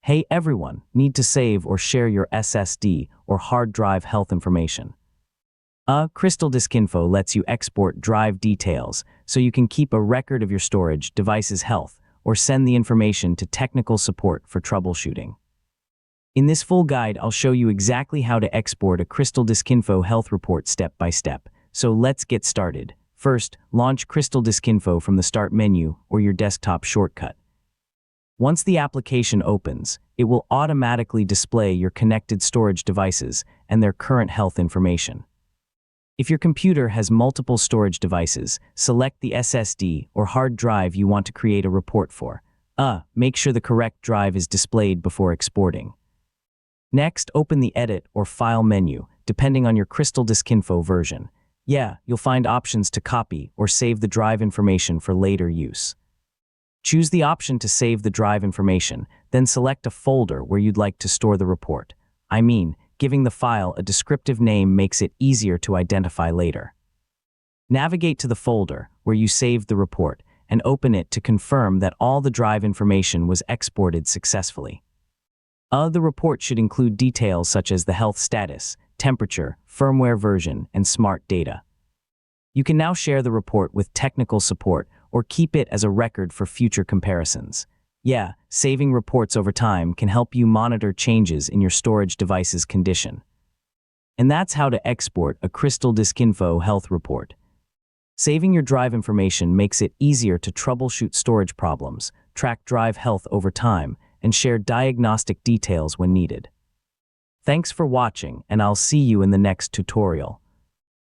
Hey everyone, need to save or share your SSD or hard drive health information? CrystalDiskInfo lets you export drive details so you can keep a record of your storage device's health or send the information to technical support for troubleshooting. In this full guide, I'll show you exactly how to export a CrystalDiskInfo health report step by step. So let's get started. First, launch CrystalDiskInfo from the Start menu or your desktop shortcut. Once the application opens, it will automatically display your connected storage devices and their current health information. If your computer has multiple storage devices, select the SSD or hard drive you want to create a report for. Make sure the correct drive is displayed before exporting. Next, open the Edit or File menu, depending on your CrystalDiskInfo version. You'll find options to copy or save the drive information for later use. Choose the option to save the drive information, then select a folder where you'd like to store the report. Giving the file a descriptive name makes it easier to identify later. Navigate to the folder where you saved the report and open it to confirm that all the drive information was exported successfully. The report should include details such as the health status, temperature, firmware version, and smart data. You can now share the report with technical support or keep it as a record for future comparisons. Saving reports over time can help you monitor changes in your storage device's condition. And that's how to export a CrystalDiskInfo health report. Saving your drive information makes it easier to troubleshoot storage problems, track drive health over time, and share diagnostic details when needed. Thanks for watching, and I'll see you in the next tutorial.